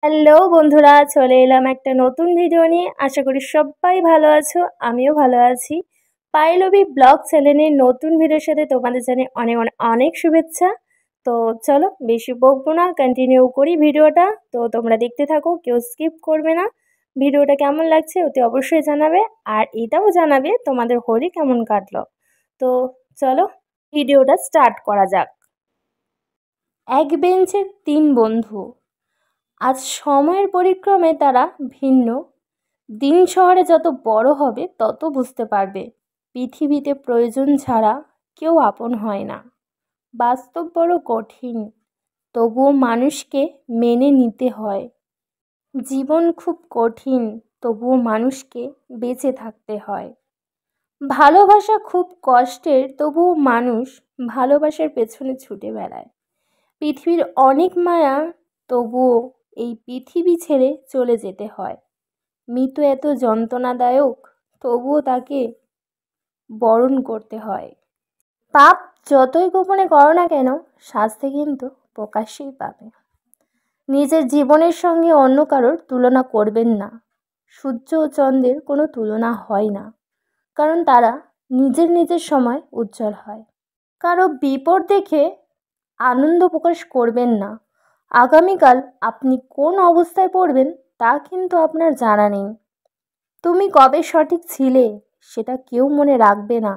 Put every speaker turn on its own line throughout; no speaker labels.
Hello বন্ধুরা, চলে এলাম একটা নতুন ভিডিও নিয়ে। আশা করি সবাই ভালো আছো, আমিও ভালো আছি। পাইলবি ব্লগ চ্যানেলের নতুন ভিডিওর সাথে তোমাদের জানাই অনেক অনেক অনেক শুভেচ্ছা। তো চলো বেশি বকবো না, কন্টিনিউ করি ভিডিওটা। তো তোমরা দেখতে থাকো, কেউ স্কিপ করবে না। ভিডিওটা কেমন লাগছে অতি অবশ্যই জানাবে, আর এটাও জানাবে তোমাদের হোলি কেমন কাটলো। তো চলো ভিডিওটা স্টার্ট করা যাক। এক বেঞ্চের তিন বন্ধু। আজ সময়ের পরিক্রমে তারা ভিন্ন। দিন শহরে যত বড় হবে তত বুঝতে পারবে পৃথিবীতে প্রয়োজন ছাড়া কেউ আপন হয় না। বাস্তব বড় কঠিন, তবুও মানুষকে মেনে নিতে হয়। জীবন খুব কঠিন, তবুও মানুষকে বেঁচে থাকতে হয়। ভালোবাসা খুব কষ্টের, তবুও মানুষ ভালোবাসার পেছনে ছুটে বেড়ায়। পৃথিবীর অনেক মায়া, তবুও এই পৃথিবী ছেড়ে চলে যেতে হয়। মৃত্যু এত যন্ত্রণাদায়ক, তবুও তাকে বরণ করতে হয়। পাপ যতই গোপনে করো না কেন, শাস্তি কিন্তু প্রকাশ্যেই পাবে। নিজের জীবনের সঙ্গে অন্য কারোর তুলনা করবেন না। সূর্য ও চন্দ্রের কোনো তুলনা হয় না, কারণ তারা নিজের নিজের সময় উজ্জ্বল হয়। কারো বিপদ দেখে আনন্দ প্রকাশ করবেন না। আগামীকাল আপনি কোন অবস্থায় পড়বেন তা কিন্তু আপনার জানা নেই। তুমি কবে সঠিক ছিলে সেটা কেউ মনে রাখবে না,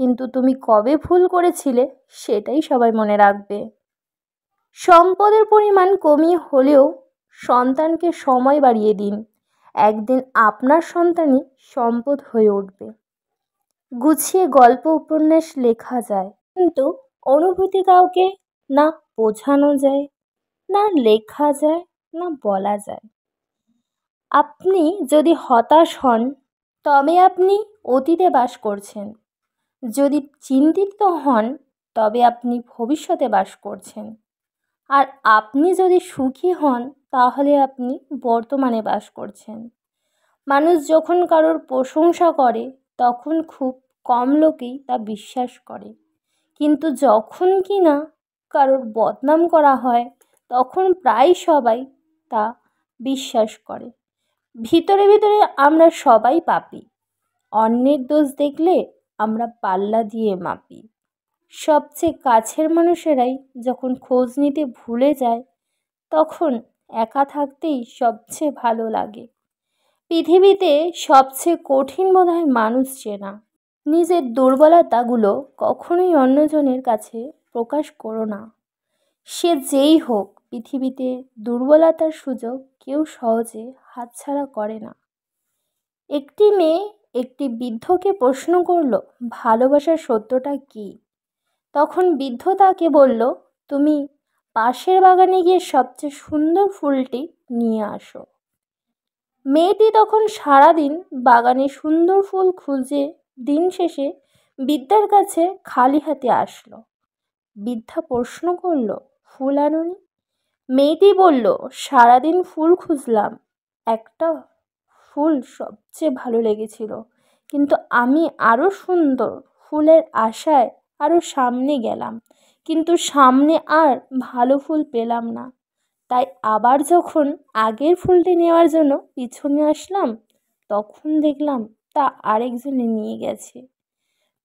কিন্তু তুমি কবে ভুল করেছিলে সেটাই সবাই মনে রাখবে। সম্পদের পরিমাণ কমিয়ে হলেও সন্তানকে সময় বাড়িয়ে দিন। একদিন আপনার সন্তানই সম্পদ হয়ে উঠবে। গুছিয়ে গল্প উপন্যাস লেখা যায়, কিন্তু অনুভূতি কাউকে না বোঝানো যায়, না লেখা যায়, না বলা যায়। আপনি যদি হতাশ হন, তবে আপনি অতীতে বাস করছেন। যদি চিন্তিত হন, তবে আপনি ভবিষ্যতে বাস করছেন। আর আপনি যদি সুখী হন, তাহলে আপনি বর্তমানে বাস করছেন। মানুষ যখন কারোর প্রশংসা করে, তখন খুব কম লোকেই তা বিশ্বাস করে। কিন্তু যখন কিনা কারোর বদনাম করা হয়, তখন প্রায় সবাই তা বিশ্বাস করে। ভিতরে ভিতরে আমরা সবাই পাপী। অন্যের দোষ দেখলে আমরা পাল্লা দিয়ে মাপি। সবচেয়ে কাছের মানুষেরাই যখন খোঁজ নিতে ভুলে যায়, তখন একা থাকতেই সবচেয়ে ভালো লাগে। পৃথিবীতে সবচেয়ে কঠিন বোধহয় মানুষ চেনা। নিজের দুর্বলতাগুলো কখনোই অন্যজনের কাছে প্রকাশ করো না। সে যেই হোক, পৃথিবীতে দুর্বলতার সুযোগ কেউ সহজে হাতছাড়া করে না। একটি মেয়ে একটি বৃদ্ধকে প্রশ্ন করল, ভালোবাসার সত্যটা কী? তখন বৃদ্ধ তাকে বলল, তুমি পাশের বাগানে গিয়ে সবচেয়ে সুন্দর ফুলটি নিয়ে আসো। মেয়েটি তখন সারাদিন বাগানে সুন্দর ফুল খুঁজে দিন শেষে বৃদ্ধার কাছে খালি হাতে আসলো। বৃদ্ধা প্রশ্ন করল, ফুল আনোনি? মেয়েটি বলল, সারাদিন ফুল খুঁজলাম, একটা ফুল সবচেয়ে ভালো লেগেছিল, কিন্তু আমি আরও সুন্দর ফুলের আশায় আরও সামনে গেলাম, কিন্তু সামনে আর ভালো ফুল পেলাম না। তাই আবার যখন আগের ফুলটি নেওয়ার জন্য পিছনে আসলাম, তখন দেখলাম তা আরেকজনে নিয়ে গেছে।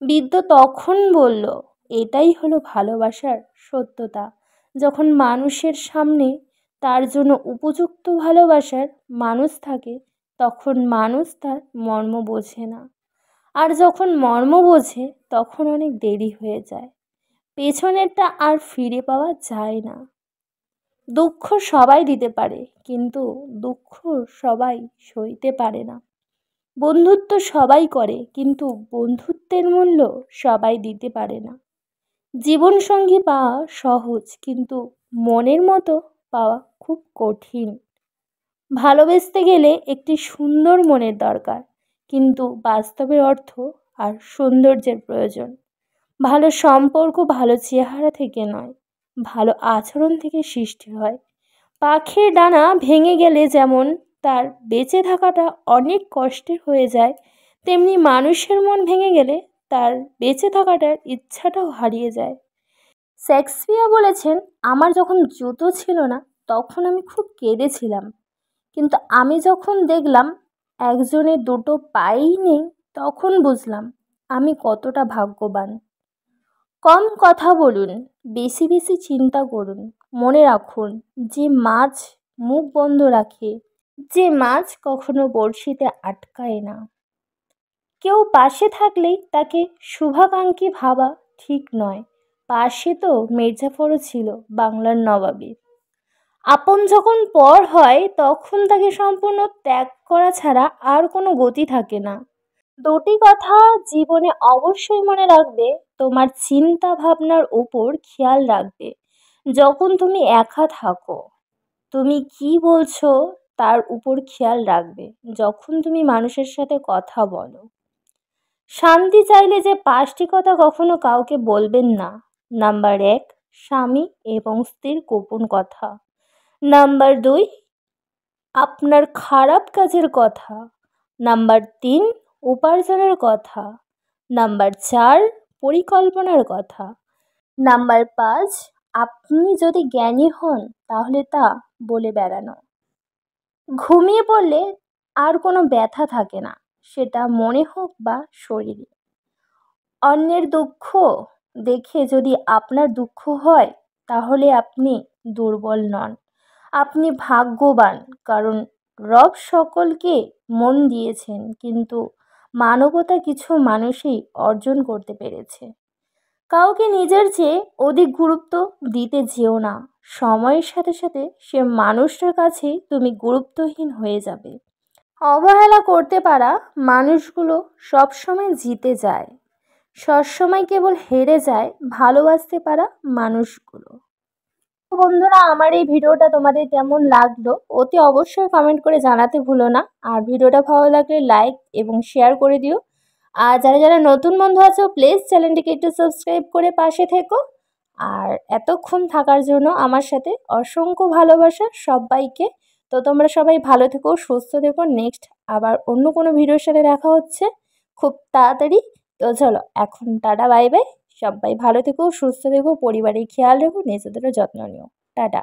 বৃদ্ধ তখন বলল, এটাই হলো ভালোবাসার সত্যতা। যখন মানুষের সামনে তার জন্য উপযুক্ত ভালোবাসার মানুষ থাকে, তখন মানুষ তার মর্ম বোঝে না। আর যখন মর্ম বোঝে, তখন অনেক দেরি হয়ে যায়। পেছনেরটা আর ফিরে পাওয়া যায় না। দুঃখ সবাই দিতে পারে, কিন্তু দুঃখ সবাই সইতে পারে না। বন্ধুত্ব সবাই করে, কিন্তু বন্ধুত্বের মূল্য সবাই দিতে পারে না। জীবনসঙ্গী পাওয়া সহজ, কিন্তু মনের মতো পাওয়া খুব কঠিন। ভালোবাসতে গেলে একটি সুন্দর মনের দরকার, কিন্তু বাস্তবের অর্থ আর সৌন্দর্যের প্রয়োজন। ভালো সম্পর্ক ভালো চেহারা থেকে নয়, ভালো আচরণ থেকে সৃষ্টি হয়। পাখির ডানা ভেঙে গেলে যেমন তার বেঁচে থাকাটা অনেক কষ্টের হয়ে যায়, তেমনি মানুষের মন ভেঙে গেলে তার বেঁচে থাকাটার ইচ্ছাটাও হারিয়ে যায়। শেক্সপিয়ার বলেছেন, আমার যখন জুতো ছিল না, তখন আমি খুব কেঁদেছিলাম, কিন্তু আমি যখন দেখলাম একজনের দুটো পাই নেই, তখন বুঝলাম আমি কতটা ভাগ্যবান। কম কথা বলুন, বেশি বেশি চিন্তা করুন। মনে রাখুন, যে মাছ মুখ বন্ধ রাখে, যে মাছ কখনো বড়শিতে আটকায় না, কেউ পাশে থাকলেই তাকে শুভাকাঙ্ক্ষী ভাবা ঠিক নয়। পাশে তো মির্জাফরও ছিল, বাংলার নবাবের। আপন যখন পর হয় তখন তাকে সম্পূর্ণ ত্যাগ করা ছাড়া আর কোনো গতি থাকে না। দুটি কথা জীবনে অবশ্যই মনে রাখবে। তোমার চিন্তা ভাবনার উপর খেয়াল রাখবে। যখন তুমি একা থাকো, তুমি কি বলছো তার উপর খেয়াল রাখবে। যখন তুমি মানুষের সাথে কথা বলো, শান্তি চাইলে যে 5টি কথা কখনো কাউকে বলবেন না। নাম্বার 1, স্বামী এবং স্ত্রীর গোপন কথা। নাম্বার 2, আপনার খারাপ কাজের কথা। নাম্বার 3, উপার্জনের কথা। নাম্বার 4, পরিকল্পনার কথা। নাম্বার 5, আপনি যদি জ্ঞানী হন তাহলে তা বলে বেড়ানো। ঘুমিয়ে পড়লে আর কোনো ব্যথা থাকে না, সেটা মনে হোক বা শরীরে। অন্যের দুঃখ দেখে যদি আপনার দুঃখ হয়, তাহলে আপনি দুর্বল নন, আপনি ভাগ্যবান। কারণ রব সকলকে মন দিয়েছেন, কিন্তু মানবতা কিছু মানুষই অর্জন করতে পেরেছে। কাউকে নিজের চেয়ে অধিক গুরুত্ব দিতে যেও না। সময়ের সাথে সাথে সে মানুষটার কাছেই তুমি গুরুত্বহীন হয়ে যাবে। অবহেলা করতে পারা মানুষগুলো সবসময় জিতে যায়, সবসময় কেবল হেরে যায় ভালোবাসতে পারা মানুষগুলো। তো বন্ধুরা, আমার এই ভিডিওটা তোমাদের কেমন লাগলো অতি অবশ্যই কমেন্ট করে জানাতে ভুলো না। আর ভিডিওটা ভালো লাগলে লাইক এবং শেয়ার করে দিও। আর যারা যারা নতুন বন্ধু আছো, প্লিজ চ্যানেলটিকে একটু সাবস্ক্রাইব করে পাশে থেকো। আর এতক্ষণ থাকার জন্য আমার সাথে অসংখ্য ভালোবাসা সবাইকে। তো তোমরা সবাই ভালো থেকো, সুস্থ থেকো। নেক্সট আবার অন্য কোনো ভিডিওর সাথে দেখা হচ্ছে খুব তাড়াতাড়ি। তো চলো এখন টাটা, বাই বাই। সবাই ভালো থেকো, সুস্থ থেকো, পরিবারের খেয়াল রেখো, নিজেদেরও যত্ন নিও। টাটা।